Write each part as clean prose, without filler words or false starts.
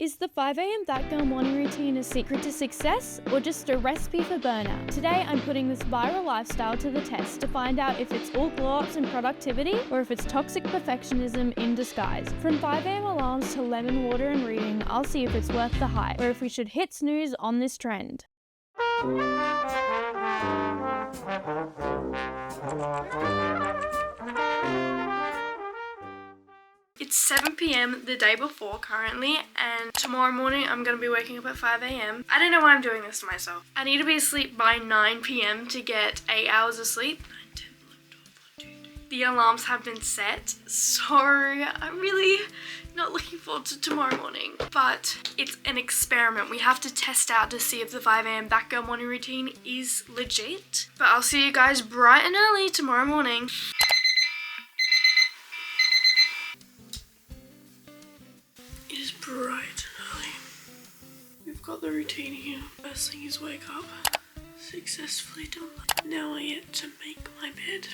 Is the 5 a.m. that girl morning routine a secret to success or just a recipe for burnout? Today I'm putting this viral lifestyle to the test to find out if it's all glow-ups and productivity or if it's toxic perfectionism in disguise. From 5 a.m. alarms to lemon water and reading, I'll see if it's worth the hype or if we should hit snooze on this trend. It's 7 p.m. the day before currently, and tomorrow morning I'm going to be waking up at 5 a.m. I don't know why I'm doing this to myself. I need to be asleep by 9 p.m. to get 8 hours of sleep. 9, 10, 11, 12, 1, 2, 3. The alarms have been set, so I'm really not looking forward to tomorrow morning. But it's an experiment. We have to test out to see if the 5 a.m. that girl morning routine is legit. But I'll see you guys bright and early tomorrow morning. It is bright and early. We've got the routine here. First thing is wake up. Successfully done. Now I get to make my bed.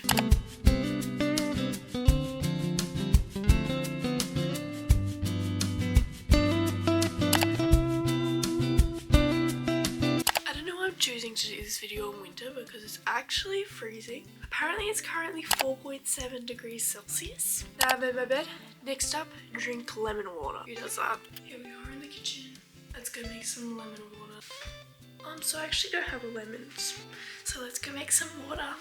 I don't know why I'm choosing to do this video in winter because it's actually freezing. Apparently it's currently 4.7 degrees Celsius. Now I've made my bed. Next up, drink lemon water. Who does that? Here we are in the kitchen. Let's go make some lemon water. So I actually don't have lemons. So let's go make some water.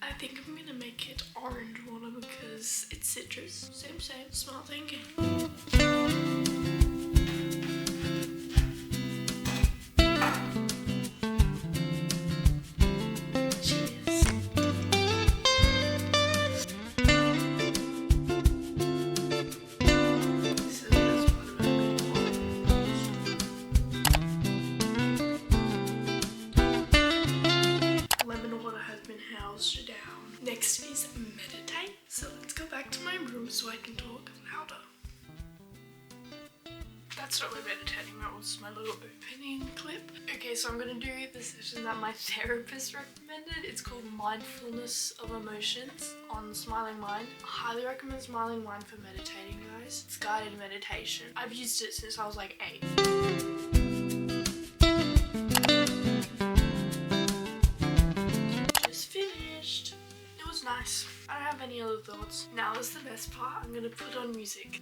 I think I'm gonna make it orange water because it's citrus. Same, smart thinking. Down. Next is meditate. So let's go back to my room so I can talk louder. That's not my meditating, that was my little opening clip. Okay, so I'm gonna do the session that my therapist recommended. It's called Mindfulness of Emotions on Smiling Mind. I highly recommend Smiling Mind for meditating, guys. It's guided meditation. I've used it since I was like 8. Nice. I don't have any other thoughts. Now is the best part. I'm gonna put on music.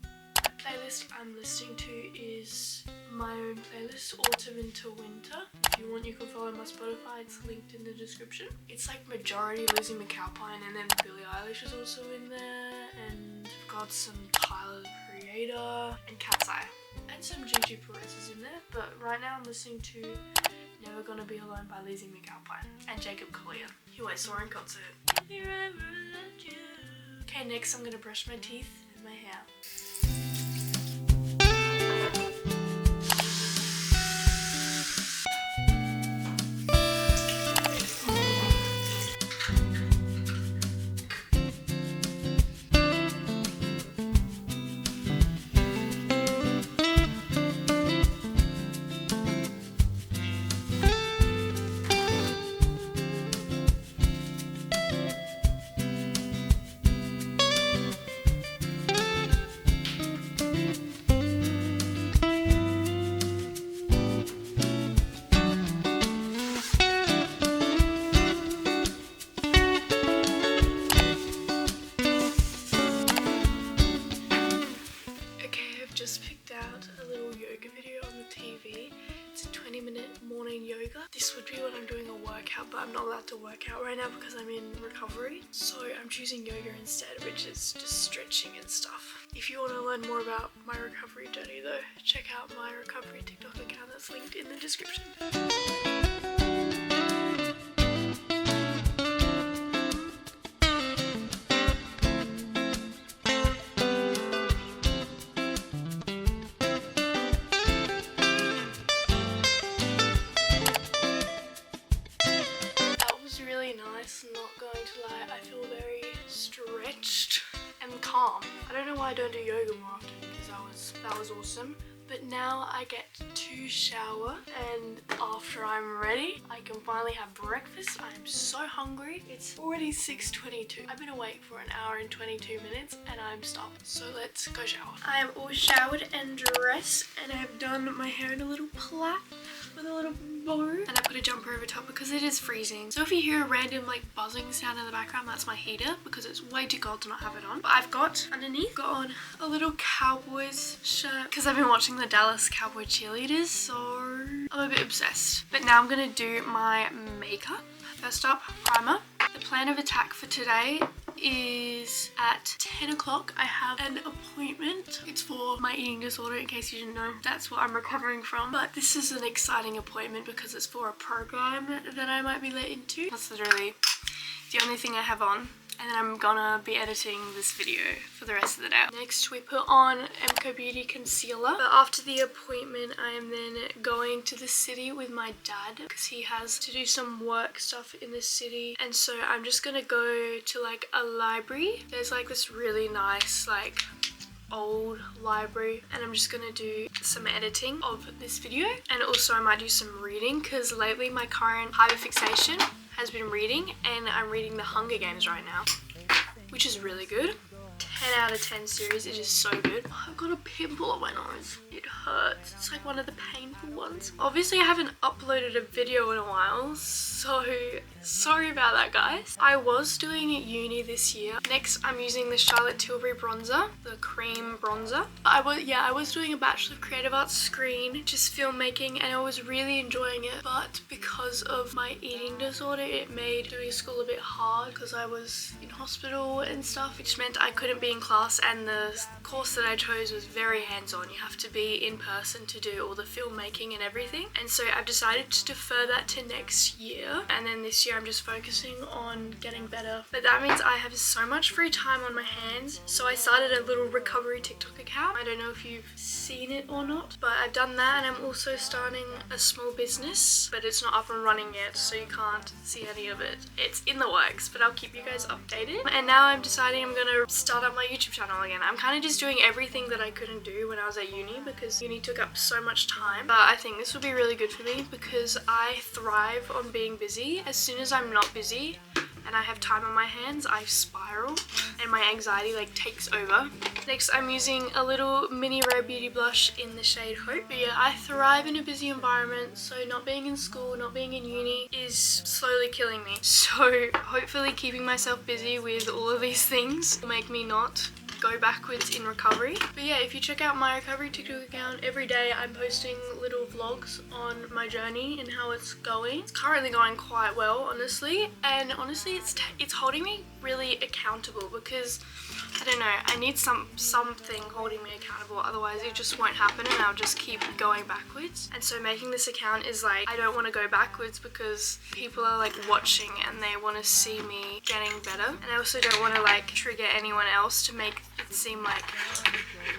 The playlist I'm listening to is my own playlist, Autumn into Winter. If you want, you can follow my Spotify. It's linked in the description. It's like majority Lizzie McAlpine, and then Billie Eilish is also in there, and I've got some Tyler the Creator and Cat's Eye, and some Gigi Perez is in there. But right now I'm listening to Never Gonna Be Alone by Lizzie McAlpine and Jacob Collier, who I saw in concert. Okay, next I'm gonna brush my teeth and my hair. It's a 20-minute morning yoga. This would be when I'm doing a workout, but I'm not allowed to work out right now because I'm in recovery. So I'm choosing yoga instead, which is just stretching and stuff. If you want to learn more about my recovery journey though, check out my recovery TikTok account that's linked in the description. Not going to lie, I feel very stretched and calm. I don't know why I don't do yoga more often because that was awesome. But now I get to shower, and after I'm ready, I can finally have breakfast. I'm so hungry. It's already 6:22. I've been awake for an hour and 22 minutes and I'm stuffed. So let's go shower. I am all showered and dressed, and I've done my hair in a little plait with a little bow, and I put a jumper over top because it is freezing. So if you hear a random like buzzing sound in the background, that's my heater because it's way too cold to not have it on. But I've got underneath, got on a little Cowboys shirt because I've been watching the Dallas Cowboy cheerleaders, so I'm a bit obsessed. But now I'm gonna do my makeup. First up, primer. The plan of attack for today is at 10 o'clock. I have an appointment. It's for my eating disorder, in case you didn't know. That's what I'm recovering from. But this is an exciting appointment because it's for a program that I might be let into. That's literally the only thing I have on. And then I'm gonna be editing this video for the rest of the day. Next, we put on MCO Beauty Concealer. But after the appointment, I am then going to the city with my dad because he has to do some work stuff in the city. And so I'm just gonna go to like a library. There's like this really nice like old library, and I'm just gonna do some editing of this video. And also I might do some reading because lately my current hyperfixation has been reading, and I'm reading The Hunger Games right now, which is really good. 10 out of 10 series. It is so good. I've got a pimple on my nose. It hurts. It's like one of the painful ones. Obviously I haven't uploaded a video in a while, so sorry about that, guys. I was doing uni this year. Next, I'm using the Charlotte Tilbury bronzer, the cream bronzer. I was doing a Bachelor of Creative Arts screen, just filmmaking, and I was really enjoying it. But because of my eating disorder, it made doing school a bit hard because I was in hospital and stuff, which meant I couldn't be in class, and the course that I chose was very hands-on. You have to be in person to do all the filmmaking and everything. And so I've decided to defer that to next year, and then this year I'm just focusing on getting better. But that means I have so much free time on my hands, so I started a little recovery TikTok account. I don't know if you've seen it or not, but I've done that, and I'm also starting a small business, but it's not up and running yet, so you can't see any of it. It's in the works, but I'll keep you guys updated. And now I'm deciding I'm gonna start up my YouTube channel again. I'm kind of just doing everything that I couldn't do when I was at uni because uni took up so much time. But I think this will be really good for me because I thrive on being busy. As soon as I'm not busy and I have time on my hands, I spiral and my anxiety like takes over. Next, I'm using a little mini Rare Beauty blush in the shade Hope. But yeah, I thrive in a busy environment, so not being in school, not being in uni is slowly killing me. So hopefully keeping myself busy with all of these things will make me not go backwards in recovery. But yeah, if you check out my recovery TikTok account, every day I'm posting little vlogs on my journey and how it's going. It's currently going quite well, honestly, and honestly it's holding me really accountable because I don't know, I need something holding me accountable, otherwise it just won't happen and I'll just keep going backwards. And so making this account is like, I don't want to go backwards because people are like watching and they want to see me getting better, and I also don't want to like trigger anyone else to make it seem like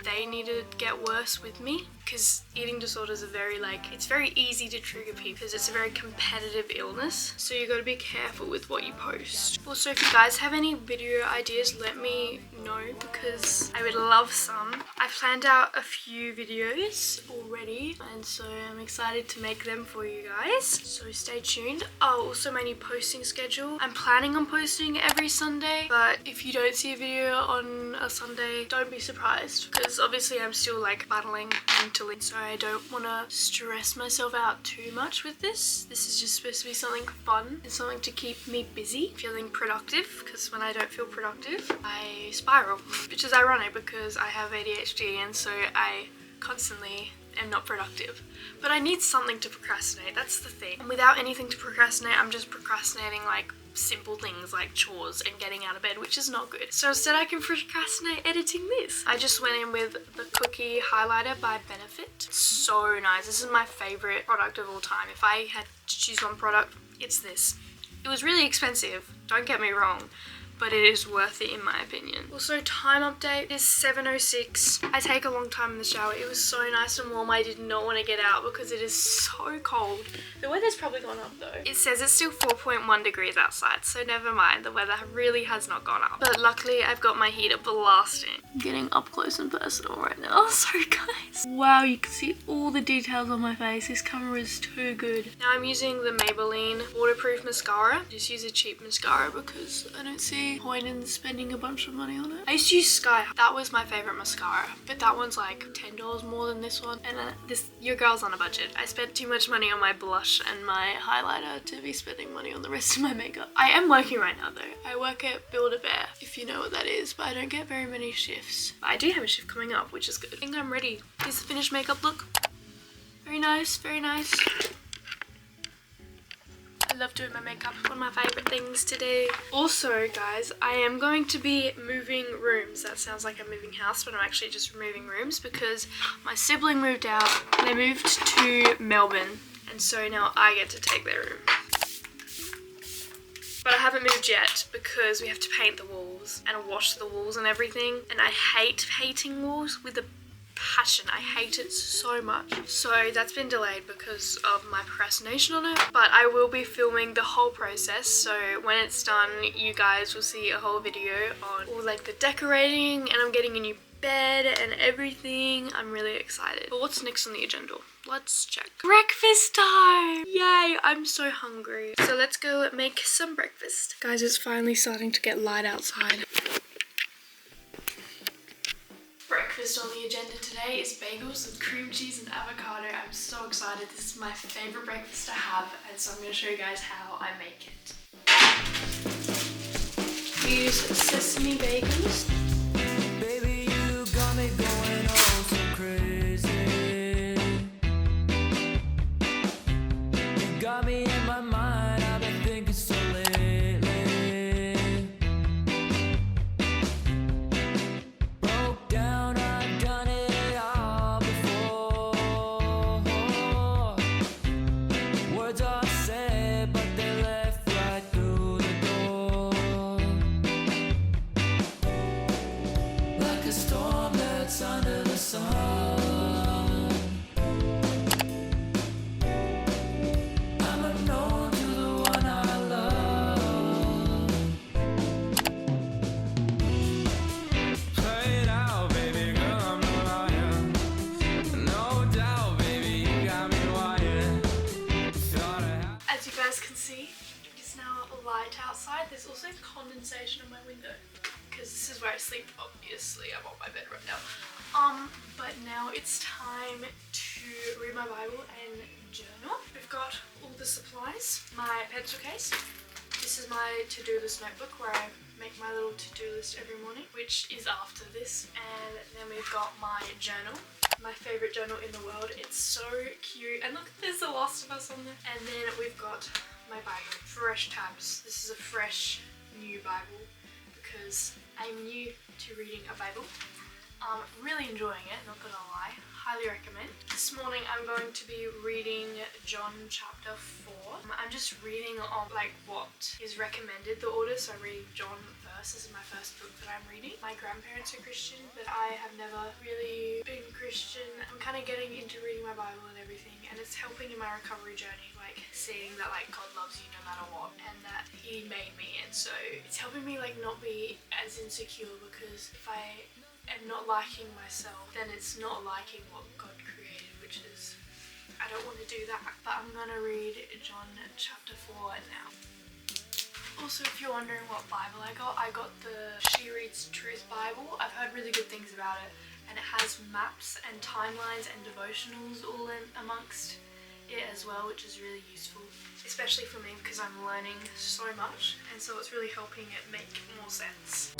they need to get worse with me, because eating disorders are very like, it's very easy to trigger people because it's a very competitive illness, so you got to be careful with what you post. Also, if you guys have any video ideas, let me know because I would love some. I've planned out a few videos already, and so I'm excited to make them for you guys, so stay tuned. Oh, also my new posting schedule. I'm planning on posting every Sunday, but if you don't see a video on a Sunday, don't be surprised because obviously I'm still like battling mentally, so I don't want to stress myself out too much with this. This is just supposed to be something fun and something to keep me busy, feeling productive, because when I don't feel productive, I spiral, which is ironic because I have ADHD and so I constantly am not productive. But I need something to procrastinate, that's the thing. And without anything to procrastinate, I'm just procrastinating like simple things like chores and getting out of bed, which is not good. So instead I can procrastinate editing this. I just went in with the Cookie Highlighter by Benefit. So nice. This is my favorite product of all time. If I had to choose one product, it's this. It was really expensive, don't get me wrong, but it is worth it in my opinion. Also, time update is 7:06. I take a long time in the shower. It was so nice and warm. I did not want to get out because it is so cold. The weather's probably gone up though. It says it's still 4.1 degrees outside, so never mind. The weather really has not gone up. But luckily I've got my heater blasting. I'm getting up close and personal right now. Sorry guys. Wow, you can see all the details on my face. This camera is too good. Now I'm using the Maybelline waterproof mascara. Just use a cheap mascara because I don't see point in spending a bunch of money on it. I used to use Sky. That was my favorite mascara, but that one's like $10 more than this one. And your girl's on a budget. I spent too much money on my blush and my highlighter to be spending money on the rest of my makeup. I am working right now though. I work at Build-A-Bear, if you know what that is, but I don't get very many shifts. But I do have a shift coming up, which is good. I think I'm ready. Here's the finished makeup look. Very nice, very nice. I love doing my makeup. One of my favourite things to do. Also, guys, I am going to be moving rooms. That sounds like I'm moving house, but I'm actually just moving rooms because my sibling moved out. They moved to Melbourne, and so now I get to take their room. But I haven't moved yet because we have to paint the walls and wash the walls and everything. And I hate painting walls with a passion. I hate it so much. So that's been delayed because of my procrastination on it. But I will be filming the whole process. So when it's done, you guys will see a whole video on all like the decorating, and I'm getting a new bed and everything. I'm really excited. But what's next on the agenda? Let's check. Breakfast time! Yay, I'm so hungry. So let's go make some breakfast. Guys, it's finally starting to get light outside. Breakfast on the agenda today is bagels with cream cheese and avocado. I'm so excited. This is my favorite breakfast to have, and so I'm going to show you guys how I make it. We use sesame bagels. Baby, you got me going all so crazy. You got me in my mind, I've been thinking so lately. Broke down, I've done it all before. Words are said, but they left right through the door. Like a storm that's under the sun. I'm unknown to the one I love. Play it out, baby girl, I'm no liar. No doubt, baby, you got me wired. Thought I had. As you guys can see, it's now light outside. There's also condensation on my window because this is where I sleep. Obviously, I'm on my bed right now. But now it's time to read my Bible and journal. We've got all the supplies. My pencil case. This is my to-do list notebook where I make my little to-do list every morning, which is after this. And then we've got my journal. My favourite journal in the world. It's so cute. And look, there's The Last of Us on there. And then we've got my Bible. Fresh tabs. This is a fresh, new Bible because I'm new to reading a Bible. Really enjoying it, not gonna lie. Highly recommend. This morning I'm going to be reading John chapter 4. I'm just reading on like what is recommended, the order, so I'm reading John first. This is my first book that I'm reading. My grandparents are Christian, but I have never really been Christian. I'm kind of getting into reading my Bible and everything, and it's helping in my recovery journey, like seeing that like God loves you no matter what, and that He made me, and so it's helping me like not be as insecure, because if I am not liking myself, then it's not liking what God created, which is, I don't want to do that. But I'm gonna read John chapter 4 now. Also, if you're wondering what Bible I got the She Reads Truth Bible. I've heard really good things about it, and it has maps and timelines and devotionals all in amongst it as well, which is really useful, especially for me because I'm learning so much, and so it's really helping it make more sense.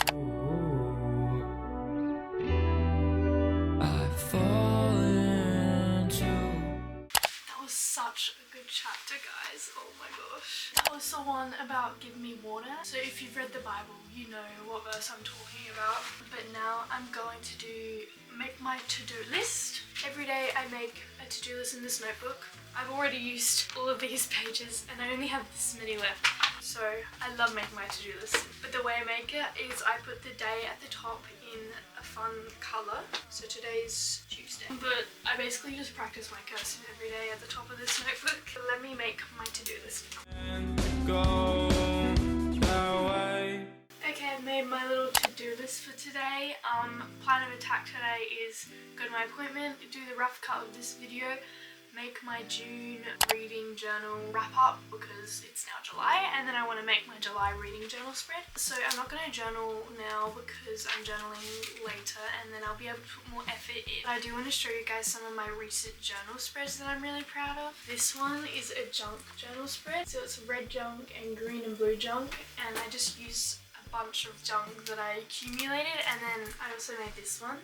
Such a good chapter, guys. Oh my gosh. That was the one about give me water. So if you've read the Bible, you know what verse I'm talking about. But now I'm going to make my to-do list. Every day I make a to-do list in this notebook. I've already used all of these pages and I only have this many left. So I love making my to-do list. But the way way I make it is I put the day at the top in a fun colour. So today's Tuesday. But I basically just practice my cursive every day at the top of this notebook. Let me make my to-do list. Okay, I've made my little to-do list for today. Plan of attack today is go to my appointment, do the rough cut of this video, make my June reading journal wrap up because it's now July, and then I want to make my July reading journal spread. So I'm not going to journal now because I'm journaling later, and then I'll be able to put more effort in. But I do want to show you guys some of my recent journal spreads that I'm really proud of. This one is a junk journal spread, so it's red junk and green and blue junk, and I just use a bunch of junk that I accumulated, and then I also made this one,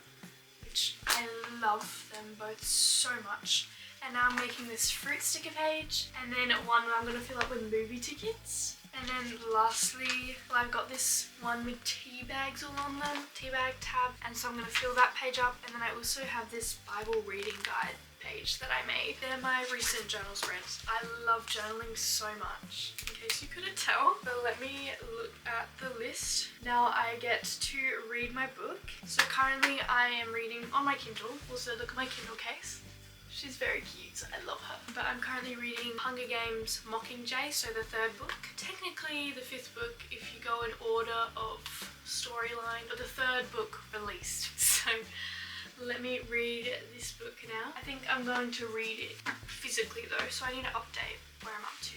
which I love them both so much. And now I'm making this fruit sticker page, and then one I'm going to fill up with movie tickets. And then lastly, well, I've got this one with tea bags all on them, tea bag tab, and so I'm going to fill that page up. And then I also have this Bible reading guide page that I made. They're my recent journal spreads. I love journaling so much, in case you couldn't tell. But let me look at the list. Now I get to read my book. So currently I am reading on my Kindle. Also look at my Kindle case. She's very cute, so I love her. But I'm currently reading Hunger Games Mockingjay, so the third book. Technically the fifth book if you go in order of storyline, but the third book released. So let me read this book now. I think I'm going to read it physically though, so I need to update where I'm up to.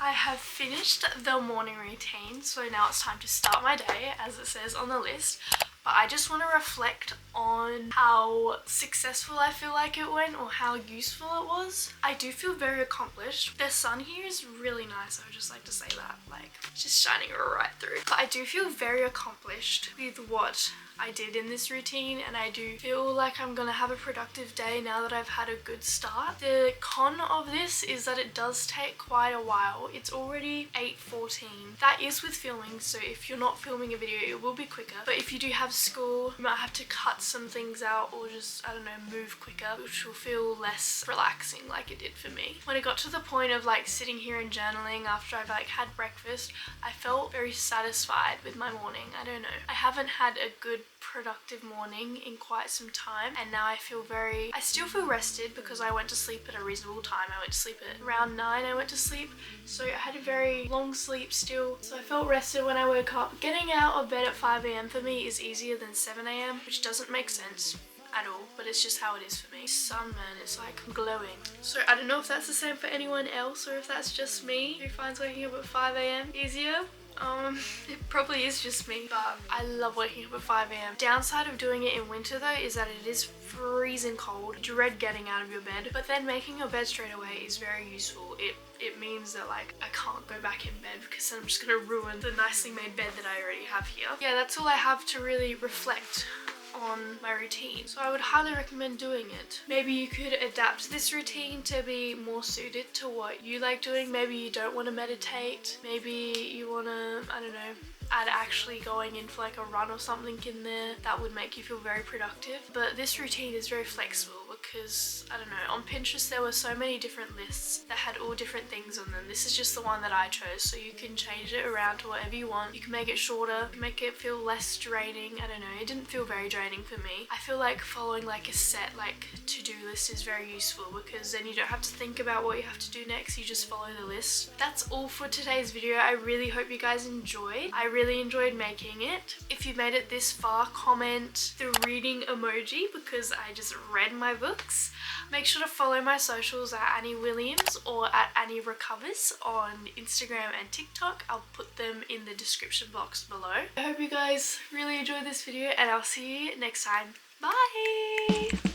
I have finished the morning routine, so now it's time to start my day, as it says on the list. But I just want to reflect on how successful I feel like it went, or how useful it was. I do feel very accomplished. The sun here is really nice, I would just like to say that. Like, it's just shining right through. But I do feel very accomplished with what I did in this routine, and I do feel like I'm gonna have a productive day now that I've had a good start. The con of this is that it does take quite a while. It's already 8:14. That is with filming, so if you're not filming a video it will be quicker. But if you do have school, you might have to cut some things out, or just, I don't know, move quicker, which will feel less relaxing like it did for me. When it got to the point of like sitting here and journaling after I've like had breakfast, I felt very satisfied with my morning. I don't know. I haven't had a good productive morning in quite some time, and now I still feel rested because I went to sleep at a reasonable time. I went to sleep at around 9. I went to sleep, so I had a very long sleep still, so I felt rested when I woke up. Getting out of bed at 5 AM for me is easier than 7 AM, which doesn't make sense at all, but it's just how it is for me. Sunburn, it's like glowing. So I don't know if that's the same for anyone else, or if that's just me who finds waking up at 5 AM easier. It probably is just me, but I love waking up at 5 AM. Downside of doing it in winter though is that it is freezing cold. You dread getting out of your bed, but then making your bed straight away is very useful. It means that like I can't go back in bed because then I'm just gonna ruin the nicely made bed that I already have here. Yeah, that's all I have to really reflect on my routine, so I would highly recommend doing it. Maybe you could adapt this routine to be more suited to what you like doing. Maybe you don't want to meditate, maybe you want to, I don't know, add actually going in for like a run or something in there. That would make you feel very productive. But this routine is very flexible because, I don't know, on Pinterest there were so many different lists that had all different things on them. This is just the one that I chose, so you can change it around to whatever you want. You can make it shorter, you can make it feel less draining. I don't know, it didn't feel very draining for me. I feel like following like a set like to-do list is very useful because then you don't have to think about what you have to do next, you just follow the list. That's all for today's video. I really hope you guys enjoyed. I really enjoyed making it. If you made it this far, comment the reading emoji because I just read my books. Make sure to follow my socials at Annie Williams or at Annie Recovers on Instagram and TikTok. I'll put them in the description box below. I hope you guys really enjoyed this video, and I'll see you next time. Bye!